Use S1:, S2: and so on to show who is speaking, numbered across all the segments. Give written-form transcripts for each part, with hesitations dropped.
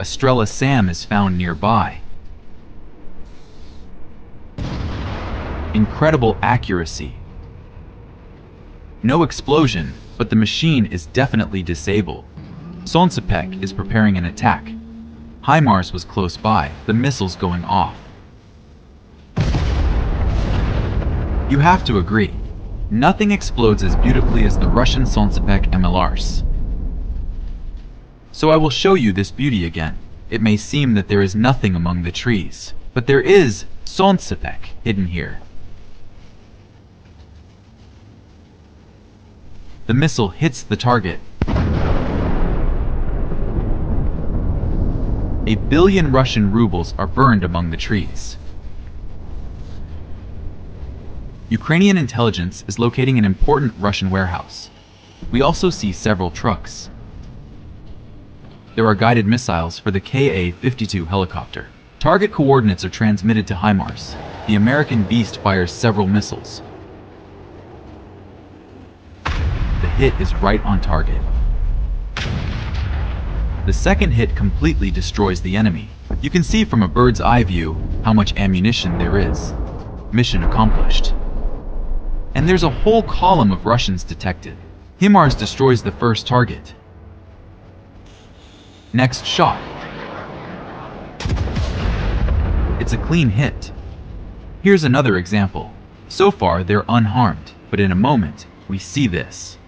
S1: A Strela SAM is found nearby. Incredible accuracy. No explosion, but the machine is definitely disabled. Sonsipek is preparing an attack. HIMARS was close by, the missiles going off. You have to agree, nothing explodes as beautifully as the Russian Sonsipek MLRs. So I will show you this beauty again. It may seem that there is nothing among the trees, but there is Sonsipek hidden here. The missile hits the target. 1 billion Russian rubles are burned among the trees. Ukrainian intelligence is locating an important Russian warehouse. We also see several trucks. There are guided missiles for the Ka-52 helicopter. Target coordinates are transmitted to HIMARS. The American Beast fires several missiles. The hit is right on target. The second hit completely destroys the enemy. You can see from a bird's eye view how much ammunition there is. Mission accomplished. And there's a whole column of Russians detected. HIMARS destroys the first target. Next shot. It's a clean hit. Here's another example. So far they're unharmed, but in a moment we see this.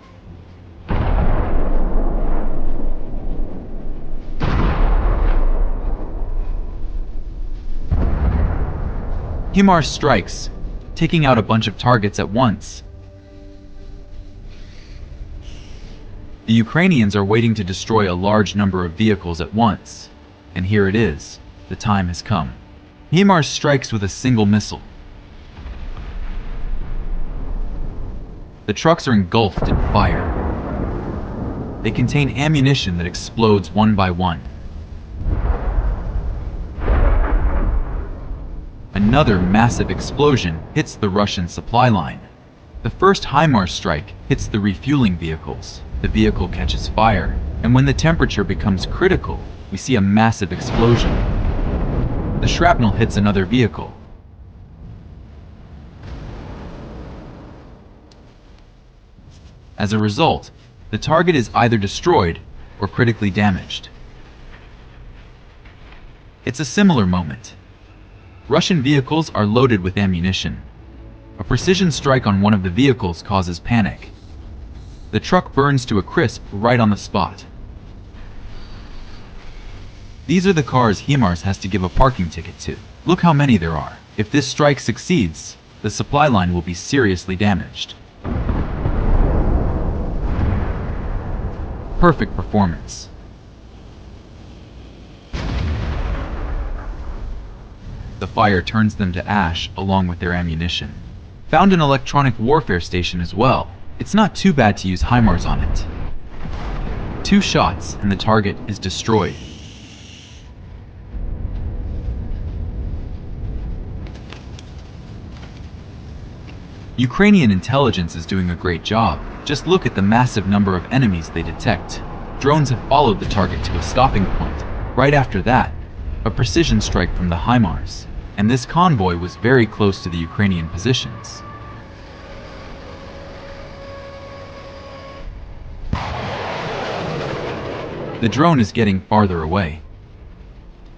S1: HIMARS strikes, taking out a bunch of targets at once. The Ukrainians are waiting to destroy a large number of vehicles at once. And here it is. The time has come. HIMARS strikes with a single missile. The trucks are engulfed in fire. They contain ammunition that explodes one by one. Another massive explosion hits the Russian supply line. The first HIMARS strike hits the refueling vehicles. The vehicle catches fire, and when the temperature becomes critical, we see a massive explosion. The shrapnel hits another vehicle. As a result, the target is either destroyed or critically damaged. It's a similar moment. Russian vehicles are loaded with ammunition. A precision strike on one of the vehicles causes panic. The truck burns to a crisp right on the spot. These are the cars HIMARS has to give a parking ticket to. Look how many there are. If this strike succeeds, the supply line will be seriously damaged. Perfect performance. The fire turns them to ash along with their ammunition. Found an electronic warfare station as well. It's not too bad to use HIMARS on it. 2 shots and the target is destroyed. Ukrainian intelligence is doing a great job. Just look at the massive number of enemies they detect. Drones have followed the target to a stopping point. Right after that, a precision strike from the HIMARS, and this convoy was very close to the Ukrainian positions. The drone is getting farther away,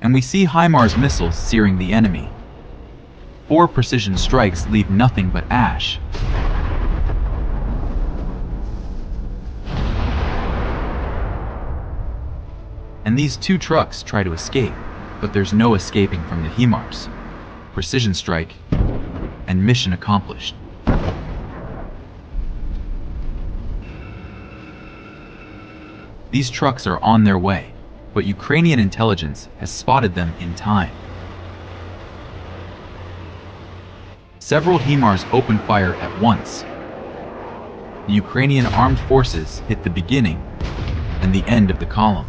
S1: and we see HIMARS missiles searing the enemy. 4 precision strikes leave nothing but ash. And these 2 trucks try to escape, but there's no escaping from the HIMARS. Precision strike, and mission accomplished. These trucks are on their way, but Ukrainian intelligence has spotted them in time. Several HIMARS open fire at once. The Ukrainian armed forces hit the beginning and the end of the column.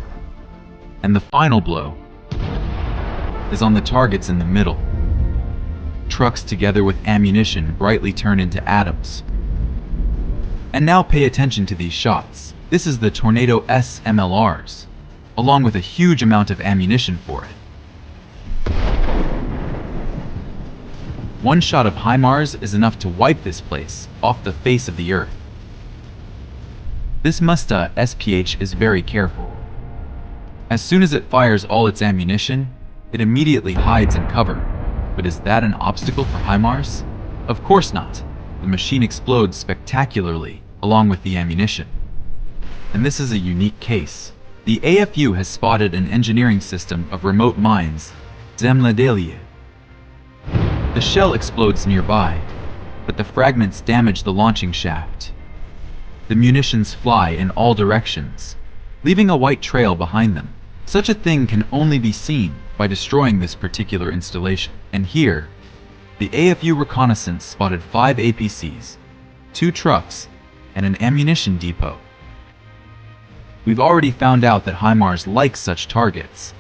S1: And the final blow is on the targets in the middle. Trucks together with ammunition brightly turn into atoms. And now pay attention to these shots. This is the Tornado S MLRs. along with a huge amount of ammunition for it. One shot of HIMARS is enough to wipe this place off the face of the earth. This Musta SPH is very careful. As soon as it fires all its ammunition, it immediately hides in cover. But is that an obstacle for HIMARS? Of course not. The machine explodes spectacularly along with the ammunition. And this is a unique case. The AFU has spotted an engineering system of remote mines, Zemlyadelye. The shell explodes nearby, but the fragments damage the launching shaft. The munitions fly in all directions, leaving a white trail behind them. Such a thing can only be seen by destroying this particular installation. And here, the AFU reconnaissance spotted 5 APCs, 2 trucks, and an ammunition depot. We've already found out that HIMARS likes such targets.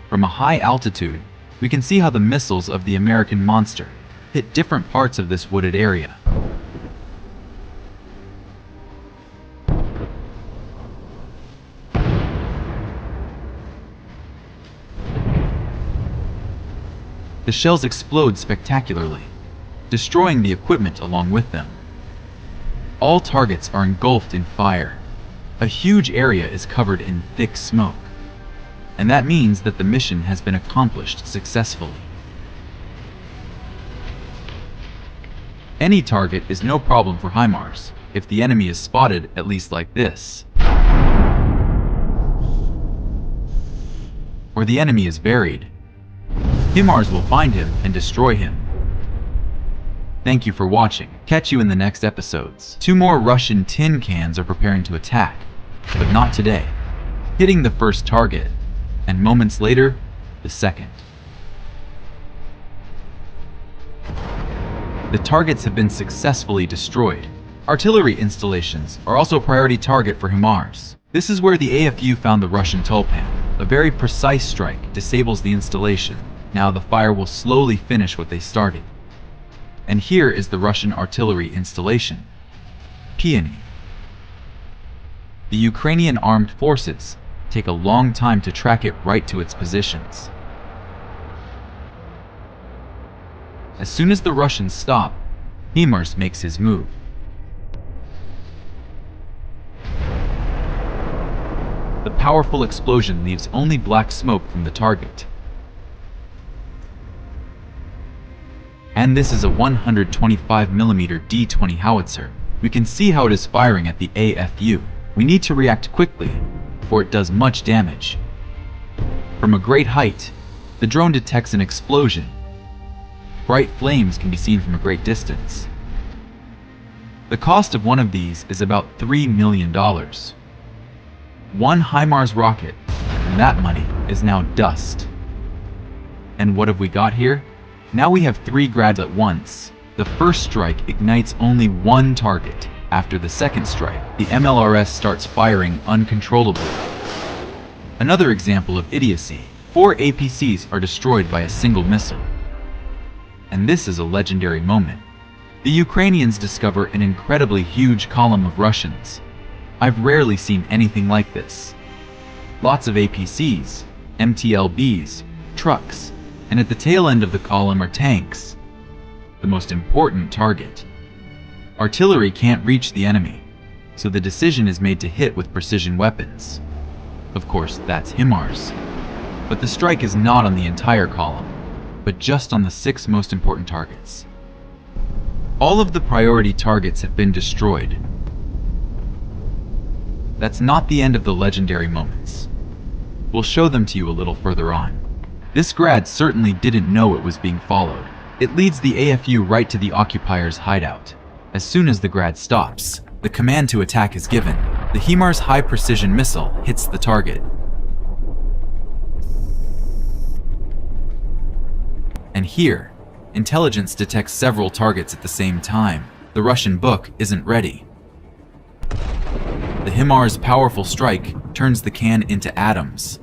S1: From a high altitude, we can see how the missiles of the American monster hit different parts of this wooded area. The shells explode spectacularly, destroying the equipment along with them. All targets are engulfed in fire. A huge area is covered in thick smoke. And that means that the mission has been accomplished successfully. Any target is no problem for HIMARS, if the enemy is spotted at least like this. Or the enemy is buried. HIMARS will find him and destroy him. Thank you for watching. Catch you in the next episodes. 2 more Russian tin cans are preparing to attack, but not today. Hitting the first target, and moments later, the second. The targets have been successfully destroyed. Artillery installations are also a priority target for HIMARS. This is where the AFU found the Russian Tulpan. A very precise strike disables the installation. Now the fire will slowly finish what they started. And here is the Russian artillery installation, Peony. The Ukrainian armed forces take a long time to track it right to its positions. As soon as the Russians stop, HIMARS makes his move. The powerful explosion leaves only black smoke from the target. And this is a 125mm D-20 howitzer. We can see how it is firing at the AFU. We need to react quickly, for it does much damage. From a great height, the drone detects an explosion. Bright flames can be seen from a great distance. The cost of one of these is about $3 million. One HIMARS rocket, and that money is now dust. And what have we got here? Now we have 3 grads at once. The first strike ignites only 1 target. After the second strike, the MLRS starts firing uncontrollably. Another example of idiocy. 4 APCs are destroyed by a single missile. And this is a legendary moment. The Ukrainians discover an incredibly huge column of Russians. I've rarely seen anything like this. Lots of APCs, MTLBs, trucks, and at the tail end of the column are tanks. The most important target. Artillery can't reach the enemy, so the decision is made to hit with precision weapons. Of course, that's HIMARS. But the strike is not on the entire column, but just on the 6 most important targets. All of the priority targets have been destroyed. That's not the end of the legendary moments. We'll show them to you a little further on. This grad certainly didn't know it was being followed. It leads the AFU right to the occupier's hideout. As soon as the grad stops, the command to attack is given. The HIMARS high-precision missile hits the target. And here, intelligence detects several targets at the same time. The Russian book isn't ready. The HIMARS' powerful strike turns the can into atoms.